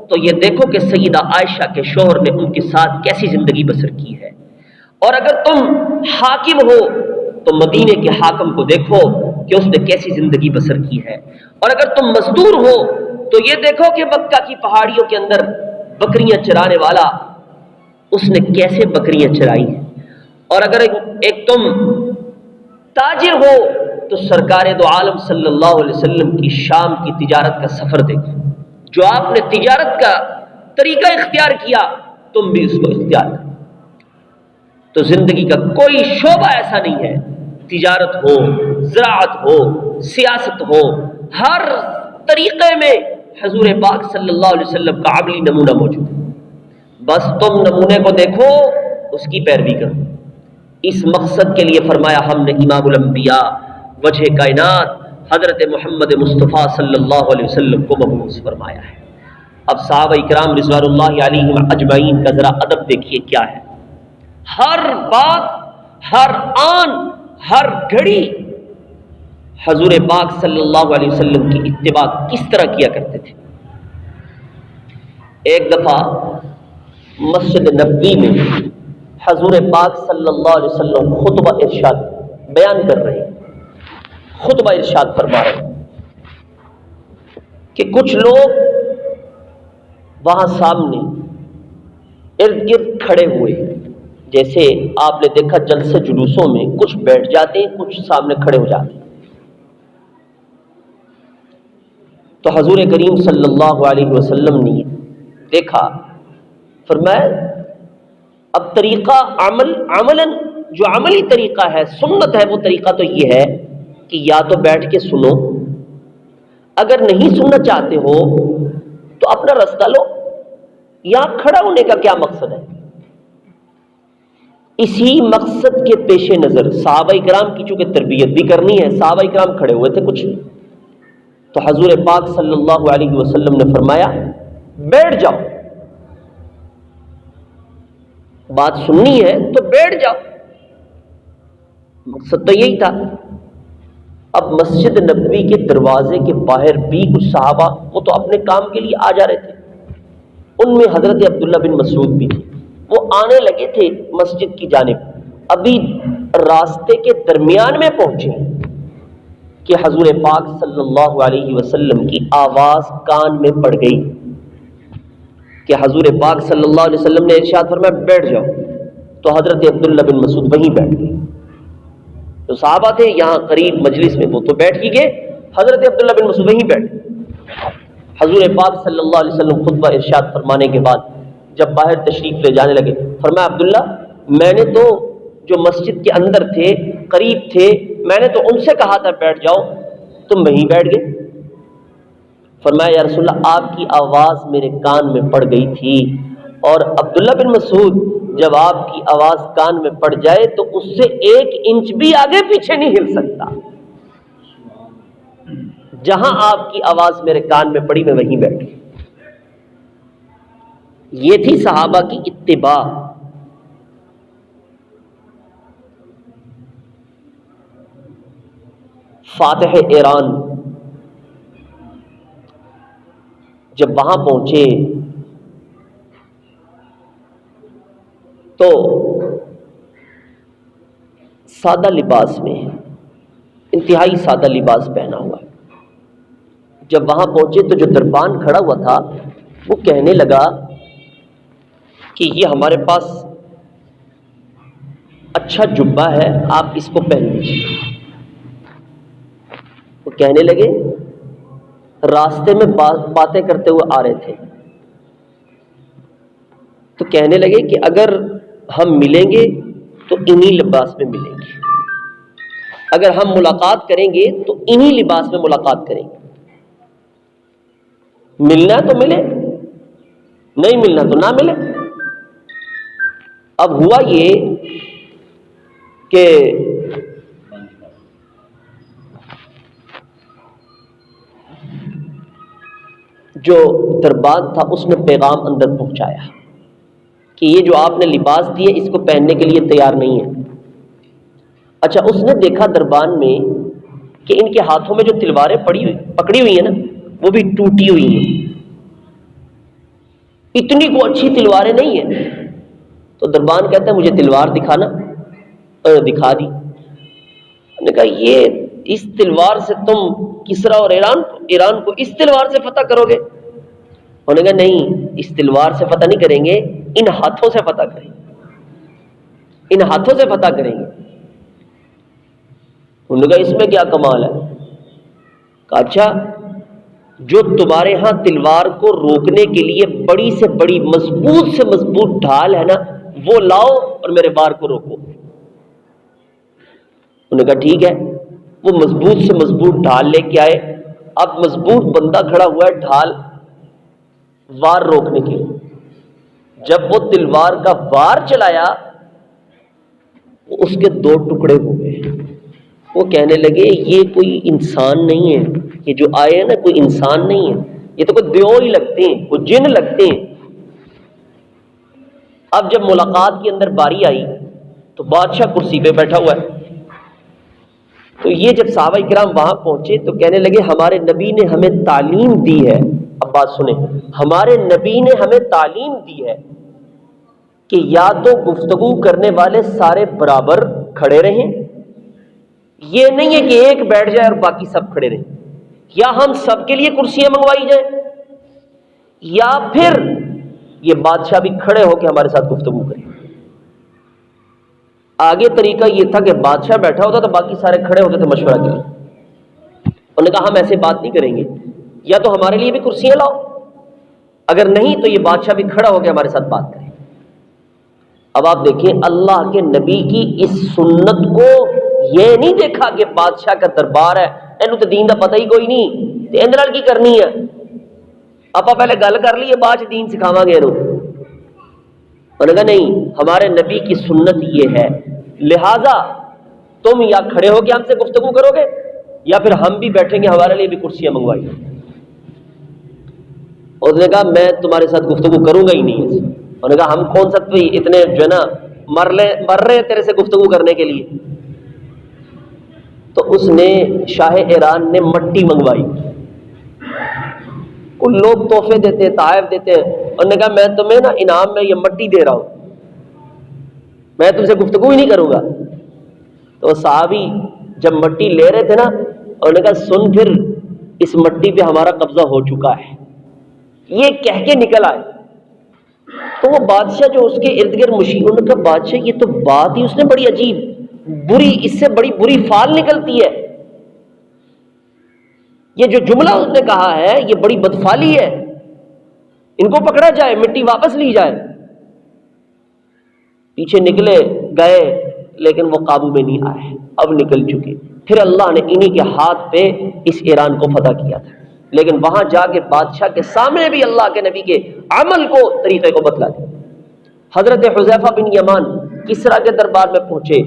تو یہ دیکھو کہ سیدہ عائشہ کے شوہر نے ان کے ساتھ کیسی زندگی بسر کی ہے۔ اور اگر تم حاکم ہو تو مدینے کے حاکم کو دیکھو کہ اس نے کیسی زندگی بسر کی ہے۔ اور اگر تم مزدور ہو تو یہ دیکھو کہ مکہ کی پہاڑیوں کے اندر بکریاں چرانے والا اس نے کیسے بکریاں چرائی ہیں۔ اور اگر ایک تم تاجر ہو تو سرکار دو عالم صلی اللہ علیہ وسلم کی شام کی تجارت کا سفر دیکھو. جو آپ نے تجارت کا طریقہ اختیار کیا تم بھی اس کو اختیار کرو. تو زندگی کا کوئی شعبہ ایسا نہیں ہے، تجارت ہو، زراعت ہو، سیاست ہو، ہر طریقے میں حضور پاک صلی اللہ علیہ وسلم کا عملی نمونہ موجود ہے. بس تم نمونے کو دیکھو، اس کی پیروی کرو. اس مقصد کے لیے فرمایا ہم نے امام الانبیاء وجہ کائنات حضرت محمد مصطفیٰ صلی اللہ علیہ وسلم کو مبعوث فرمایا ہے. اب صحابہ کرام رضوان اللہ علیہم اجمعین کا ذرا ادب دیکھیے کیا ہے. ہر بات، ہر آن، ہر گھڑی حضور پاک صلی اللہ علیہ وسلم کی اتباع کس طرح کیا کرتے تھے. ایک دفعہ مسجد نبوی میں حضور پاک صلی اللہ علیہ وسلم خطبہ ارشاد بیان کر رہے ہیں، خطبہ ارشاد فرما رہے ہیں کہ کچھ لوگ وہاں سامنے ارد گرد کھڑے ہوئے، جیسے آپ نے دیکھا جلسے جلوسوں میں کچھ بیٹھ جاتے ہیں، کچھ سامنے کھڑے ہو جاتے ہیں. تو حضور کریم صلی اللہ علیہ وسلم نے دیکھا، فرمایا اب طریقہ عملاً جو عملی طریقہ ہے، سنت ہے، وہ طریقہ تو یہ ہے کہ یا تو بیٹھ کے سنو، اگر نہیں سننا چاہتے ہو تو اپنا رستہ لو. یہاں کھڑا ہونے کا کیا مقصد ہے؟ اسی مقصد کے پیش نظر صحابہ کرام کی چونکہ تربیت بھی کرنی ہے، صحابہ کرام کھڑے ہوئے تھے کچھ، تو حضور پاک صلی اللہ علیہ وسلم نے فرمایا بیٹھ جاؤ، بات سننی ہے تو بیٹھ جاؤ. مقصد تو یہی تھا. اب مسجد نبوی کے دروازے کے باہر بھی کچھ صحابہ وہ تو اپنے کام کے لیے آ جا رہے تھے، ان میں حضرت عبداللہ بن مسعود بھی تھے. وہ آنے لگے تھے مسجد کی جانب، ابھی راستے کے درمیان میں پہنچے کہ حضور پاک صلی اللہ علیہ وسلم کی آواز کان میں پڑ گئی کہ حضور پاک صلی اللہ علیہ وسلم نے ارشاد فرمایا بیٹھ جاؤ. تو حضرت عبداللہ بن مسعود وہیں بیٹھ گئے. جو صحابہ تھے یہاں قریب مجلس میں وہ تو بیٹھ ہی گئے، حضرت عبداللہ بن مسعود وہیں بیٹھ گئے. حضور پاک صلی اللہ علیہ وسلم خطبہ ارشاد فرمانے کے بعد جب باہر تشریف لے جانے لگے، فرمایا عبداللہ میں نے تو جو مسجد کے اندر تھے، قریب تھے، میں نے تو ان سے کہا تھا بیٹھ جاؤ، تم وہیں بیٹھ گئے. فرمایا یا رسول اللہ آپ کی آواز میرے کان میں پڑ گئی تھی، اور عبداللہ بن مسعود جب آپ کی آواز کان میں پڑ جائے تو اس سے 1 انچ بھی آگے پیچھے نہیں ہل سکتا. جہاں آپ کی آواز میرے کان میں پڑی میں وہیں بیٹھ گئی. یہ تھی صحابہ کی اتباع. فاتح ایران جب وہاں پہنچے تو سادہ لباس میں، انتہائی سادہ لباس پہنا ہوا. جب وہاں پہنچے تو جو دربان کھڑا ہوا تھا وہ کہنے لگا کہ یہ ہمارے پاس اچھا جبہ ہے، آپ اس کو پہن لیجیے. وہ کہنے لگے، راستے میں باتیں کرتے ہوئے آ رہے تھے تو کہنے لگے کہ اگر ہم ملیں گے تو انہی لباس میں ملیں گے، اگر ہم ملاقات کریں گے تو انہی لباس میں ملاقات کریں گے. ملنا تو ملے، نہیں ملنا تو نہ ملے. اب ہوا یہ کہ جو دربان تھا اس نے پیغام اندر پہنچایا کہ یہ جو آپ نے لباس دیے اس کو پہننے کے لیے تیار نہیں ہے. اچھا اس نے دیکھا دربان میں کہ ان کے ہاتھوں میں جو تلواریں پکڑی ہوئی ہیں نا وہ بھی ٹوٹی ہوئی ہیں، اتنی کو اچھی تلواریں نہیں ہیں. تو دربان کہتا ہے مجھے تلوار دکھانا. دکھا دی. نے کہا یہ اس تلوار سے تم کسرا اور ایران کو اس تلوار سے فتح کرو گے؟ انہوں نے کہا نہیں، اس تلوار سے فتح نہیں کریں گے، ان ہاتھوں سے فتح کریں گے، ان ہاتھوں سے فتح کریں گے. انہوں نے کہا اس میں کیا کمال ہے؟ کہا اچھا جو تمہارے ہاں تلوار کو روکنے کے لیے بڑی سے بڑی مضبوط سے مضبوط ڈھال ہے نا، وہ لاؤ اور میرے وار کو روکو۔ انہوں نے کہا ٹھیک ہے، وہ مضبوط سے مضبوط ڈھال لے کے آئے۔ اب مضبوط بندہ کھڑا ہوا ہے ڈھال وار روکنے کے لیے۔ جب وہ تلوار کا وار چلایا اس کے دو ٹکڑے ہو گئے۔ وہ کہنے لگے یہ کوئی انسان نہیں ہے، یہ جو آئے ہیں نا کوئی انسان نہیں ہے، یہ تو کوئی دیو ہی لگتے ہیں، کوئی جن لگتے ہیں۔ اب جب ملاقات کے اندر باری آئی تو بادشاہ کرسی پہ بیٹھا ہوا ہے، تو یہ جب صحابہ کرام وہاں پہنچے تو کہنے لگے ہمارے نبی نے ہمیں تعلیم دی ہے، اب بات سنیں، ہمارے نبی نے ہمیں تعلیم دی ہے کہ یا تو گفتگو کرنے والے سارے برابر کھڑے رہیں، یہ نہیں ہے کہ ایک بیٹھ جائے اور باقی سب کھڑے رہیں، یا ہم سب کے لیے کرسیاں منگوائی جائیں، یا پھر یہ بادشاہ بھی کھڑے ہو کے ہمارے ساتھ گفتگو کریں۔ آگے طریقہ یہ تھا کہ بادشاہ بیٹھا ہوتا تو باقی سارے کھڑے ہوتے تھے مشورہ کے لیے۔ انہوں نے کہا ہم ایسے بات نہیں کریں گے، یا تو ہمارے لیے بھی کرسیاں لاؤ، اگر نہیں تو یہ بادشاہ بھی کھڑا ہو کے ہمارے ساتھ بات کرے۔ اب آپ دیکھیں اللہ کے نبی کی اس سنت کو یہ نہیں دیکھا کہ بادشاہ کا دربار ہے، اینوں تو دین دا پتہ ہی کوئی نہیں تے اندر کی کرنی ہے، آپ پہلے گل کر لیے بعد چ دین سکھاواں گے اینوں۔ انہوں نے کہا نہیں، ہمارے نبی کی سنت یہ ہے، لہذا تم یا کھڑے ہو کے ہم سے گفتگو کرو گے یا پھر ہم بھی بیٹھیں گے، ہمارے لیے بھی کرسیاں منگوائی۔ اس نے کہا میں تمہارے ساتھ گفتگو کروں گا ہی نہیں۔ انہوں نے کہا ہم کون سا اتنے جو ہے نا مر رہے تیرے سے گفتگو کرنے کے لیے۔ تو اس نے شاہ ایران نے مٹی منگوائی، کچھ لوگ تحفے دیتے تحائف دیتے ہیں، انہوں نے کہا میں تمہیں نا انعام میں یہ مٹی دے رہا ہوں، میں تم سے گفتگو ہی نہیں کروں گا۔ تو صحابی جب مٹی لے رہے تھے نا، انہوں نے کہا سن پھر اس مٹی پہ ہمارا قبضہ ہو چکا ہے، یہ کہہ کے نکل آئے۔ تو وہ بادشاہ جو اس کے ارد گرد مشیر، انہوں نے کہا بادشاہ یہ تو بات ہی اس نے بڑی عجیب بری، اس سے بڑی بری فال نکلتی ہے، یہ جو جملہ اس نے کہا ہے یہ بڑی بدفالی ہے، ان کو پکڑا جائے، مٹی واپس لی جائے۔ پیچھے نکلے گئے لیکن وہ قابو میں نہیں آئے، اب نکل چکے۔ پھر اللہ نے انہی کے ہاتھ پہ اس ایران کو فتح کیا تھا، لیکن وہاں جا کے بادشاہ کے سامنے بھی اللہ کے نبی کے عمل کو، طریقے کو بتلا دیا۔ حضرت حذیفہ بن یمان کسریٰ کے دربار میں پہنچے،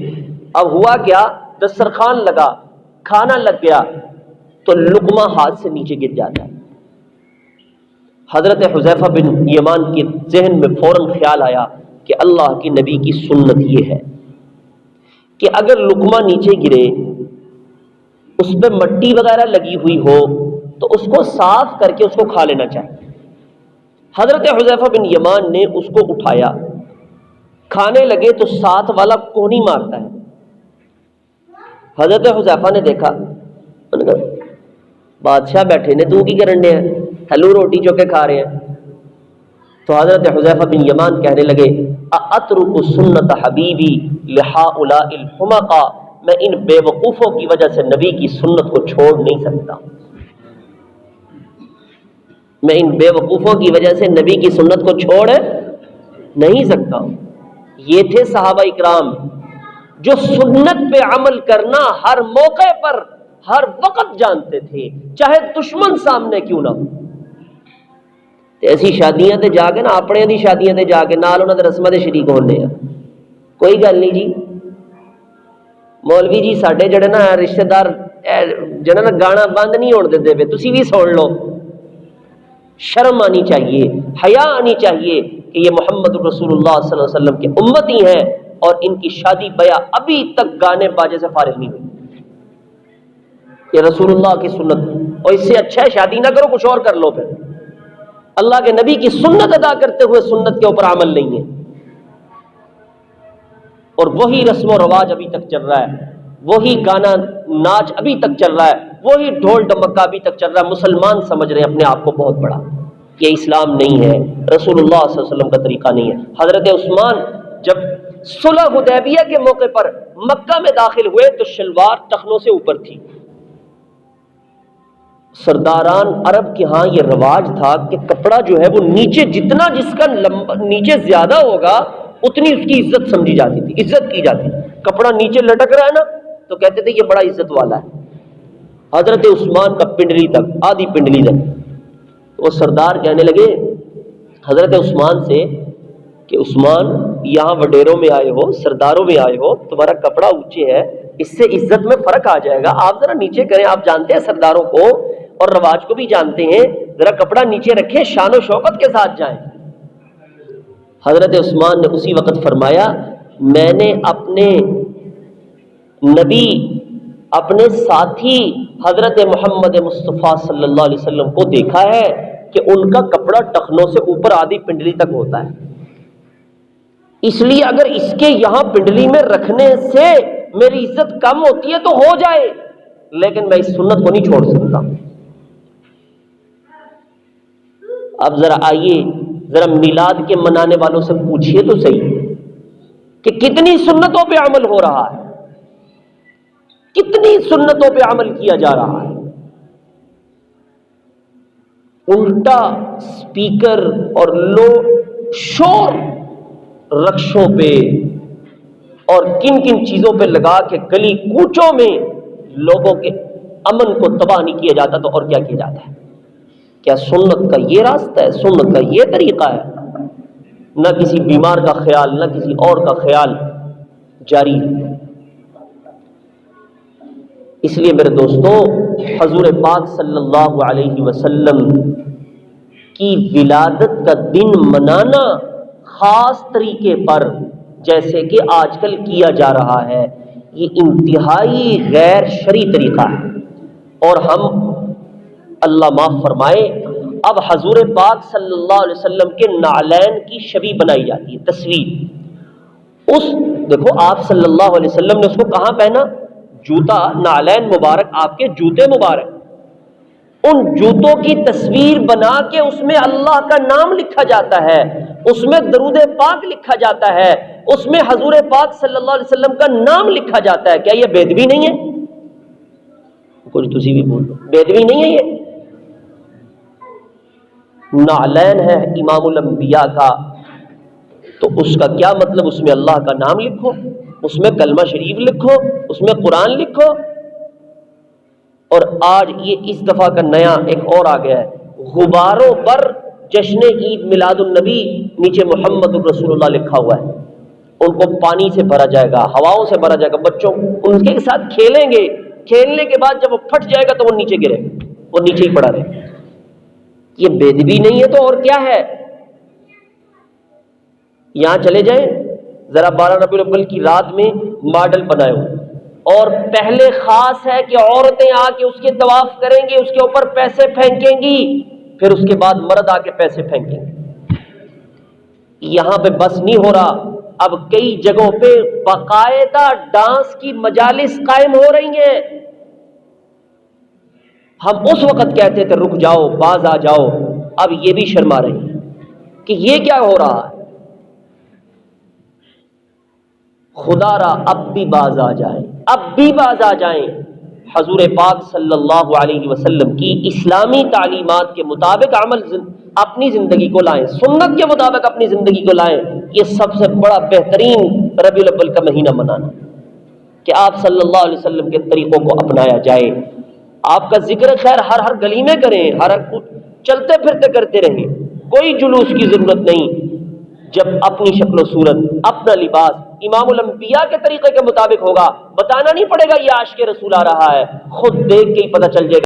اب ہوا کیا، دسترخوان لگا، کھانا لگ گیا تو لقمہ ہاتھ سے نیچے گر جاتا ہے۔ حضرت حذیفہ بن یمان کے ذہن میں فوراً خیال آیا کہ اللہ کی نبی کی سنت یہ ہے کہ اگر لقمہ نیچے گرے اس پہ مٹی وغیرہ لگی ہوئی ہو تو اس کو صاف کر کے اس کو کھا لینا چاہیے۔ حضرت حذیفہ بن یمان نے اس کو اٹھایا، کھانے لگے تو ساتھ والا کونی مارتا ہے۔ حضرت حذیفہ نے دیکھا، انہوں نے کہا بادشاہ بیٹھے نے تو کی کرن دے ہیں، ہلو روٹی چوکے کھا رہے ہیں۔ تو حضرت حذیفہ بن یمان کہنے لگے اترک سنت حبیبی لہؤلاء الحمقاء، میں ان بے وقوفوں کی وجہ سے نبی کی سنت کو چھوڑ نہیں سکتا، میں ان بے وقوفوں کی وجہ سے نبی کی سنت کو چھوڑ نہیں سکتا ہوں۔ یہ تھے صحابہ اکرام جو سنت پہ عمل کرنا ہر موقع پر ہر وقت جانتے تھے، چاہے دشمن سامنے کیوں نہ ہو۔ ایسی شادیاں تے جا کے نا، اپنے دی شادیاں تے جا کے نال انہاں دے رسماں دے شریک ہونے ہیں، کوئی گل نہیں جی، مولوی جی ساڈے جڑے نا رشتہ دار جڑا نا گانا بند نہیں ہون دیندے پے، تسی بھی سن لو۔ شرم آنی چاہیے، حیا آنی چاہیے کہ یہ محمد رسول اللہ صلی اللہ علیہ وسلم کے امتی ہیں اور ان کی شادی بیاہ ابھی تک گانے باجے سے فارغ نہیں ہوئی۔ یہ رسول اللہ کی سنت، اور اس سے اچھا ہے شادی نہ کرو، کچھ اور کر لو۔ پھر اللہ کے نبی کی سنت ادا کرتے ہوئے سنت کے اوپر عمل نہیں ہے، اور وہی رسم و رواج ابھی تک چل رہا ہے، وہی گانا ناچ ابھی تک چل رہا ہے، وہی ڈھول ڈمکا ابھی تک چل رہا ہے۔ مسلمان سمجھ رہے ہیں اپنے آپ کو بہت بڑا، یہ اسلام نہیں ہے، رسول اللہ صلی اللہ علیہ وسلم کا طریقہ نہیں ہے۔ حضرت عثمان جب صلح حدیبیہ کے موقع پر مکہ میں داخل ہوئے تو شلوار ٹخنوں سے اوپر تھی. سرداران عرب کے ہاں یہ رواج تھا کہ کپڑا جو ہے وہ نیچے جتنا جس کا نیچے زیادہ ہوگا اتنی اس کی عزت سمجھی جاتی تھی, عزت کی جاتی. کپڑا نیچے لٹک رہا ہے نا تو کہتے تھے یہ بڑا عزت والا ہے. حضرت عثمان کا پنڈلی تک, آدھی پنڈلی تک. وہ سردار کہنے لگے حضرت عثمان سے کہ عثمان یہاں وڈیروں میں آئے ہو, سرداروں میں آئے ہو, تمہارا کپڑا اونچے ہے, اس سے عزت میں فرق آ جائے گا, آپ ذرا نیچے کریں. آپ جانتے ہیں سرداروں کو اور رواج کو بھی جانتے ہیں, ذرا کپڑا نیچے رکھیں, شان و شوکت کے ساتھ جائیں. حضرت عثمان نے اسی وقت فرمایا میں نے اپنے نبی, اپنے ساتھی حضرت محمد مصطفیٰ صلی اللہ علیہ وسلم کو دیکھا ہے کہ ان کا کپڑا ٹخنوں سے اوپر آدھی پنڈلی تک ہوتا ہے, اس لیے اگر اس کے یہاں پنڈلی میں رکھنے سے میری عزت کم ہوتی ہے تو ہو جائے, لیکن میں اس سنت کو نہیں چھوڑ سکتا. اب ذرا آئیے, ذرا میلاد کے منانے والوں سے پوچھئے تو صحیح کہ کتنی سنتوں پہ عمل ہو رہا ہے, کتنی سنتوں پہ عمل کیا جا رہا ہے. الٹا سپیکر اور لو شور رکشوں پہ اور کن کن چیزوں پہ لگا کے گلی کوچوں میں لوگوں کے امن کو تباہ نہیں کیا جاتا تو اور کیا کیا جاتا ہے؟ کیا سنت کا یہ راستہ ہے, سنت کا یہ طریقہ ہے؟ نہ کسی بیمار کا خیال, نہ کسی اور کا خیال جاری ہے. اس لیے میرے دوستو, حضور پاک صلی اللہ علیہ وسلم کی ولادت کا دن منانا خاص طریقے پر جیسے کہ آج کل کیا جا رہا ہے, یہ انتہائی غیر شرعی طریقہ ہے. اور ہم, اللہ معاف فرمائے, اب حضور پاک صلی اللہ علیہ وسلم کے نعلین کی شبیہ بنائی جاتی ہے, تصویر. اس دیکھو آپ صلی اللہ علیہ وسلم نے اس کو کہاں پہنا؟ جوتا, نعلین مبارک, آپ کے جوتے مبارک. ان جوتوں کی تصویر بنا کے اس میں اللہ کا نام لکھا جاتا ہے, اس میں درود پاک لکھا جاتا ہے, اس میں حضور پاک صلی اللہ علیہ وسلم کا نام لکھا جاتا ہے. کیا یہ بےدبی نہیں ہے؟ کچھ تسی بھی بول لو, بےدبی نہیں ہے یہ؟ نعلین ہے امام الانبیاء کا, تو اس کا کیا مطلب؟ اس میں اللہ کا نام لکھو, اس میں کلمہ شریف لکھو, اس میں قرآن لکھو. اور آج یہ اس دفعہ کا نیا ایک اور آ گیا ہے, غباروں پر جشن عید میلاد النبی, نیچے محمد الرسول اللہ لکھا ہوا ہے. ان کو پانی سے بھرا جائے گا, ہواؤں سے بھرا جائے گا, بچوں ان کے ساتھ کھیلیں گے, کھیلنے کے بعد جب وہ پھٹ جائے گا تو وہ نیچے گرے, وہ نیچے ہی پڑا رہے. یہ بےدبی نہیں ہے تو اور کیا ہے؟ یہاں چلے جائیں ذرا 12 ربیع الاول کی رات میں ماڈل بنائے ہو, اور پہلے خاص ہے کہ عورتیں آ کے اس کے طواف کریں گی, اس کے اوپر پیسے پھینکیں گی, پھر اس کے بعد مرد آ کے پیسے پھینکیں گے. یہاں پہ بس نہیں ہو رہا, اب کئی جگہوں پہ باقاعدہ ڈانس کی مجالس قائم ہو رہی ہیں. ہم اس وقت کہتے تھے رک جاؤ, باز آ جاؤ, اب یہ بھی شرما رہے ہیں کہ یہ کیا ہو رہا ہے. خدا را اب بھی باز آ جائیں, اب بھی باز آ جائیں. حضور پاک صلی اللہ علیہ وسلم کی اسلامی تعلیمات کے مطابق عمل اپنی زندگی کو لائیں, سنت کے مطابق اپنی زندگی کو لائیں. یہ سب سے بڑا بہترین ربیع الاول کا مہینہ منانا کہ آپ صلی اللہ علیہ وسلم کے طریقوں کو اپنایا جائے. آپ کا ذکر خیر ہر گلی میں کریں, ہر چلتے پھرتے کرتے رہیں, کوئی جلوس کی ضرورت نہیں. جب اپنی شکل و صورت, اپنا لباس امام الانبیاء کے طریقے کے مطابق ہوگا, بتانا نہیں پڑے گا یہ عاشق رسول آ رہا ہے, خود دیکھ کے ہی پتہ چل جائے گا.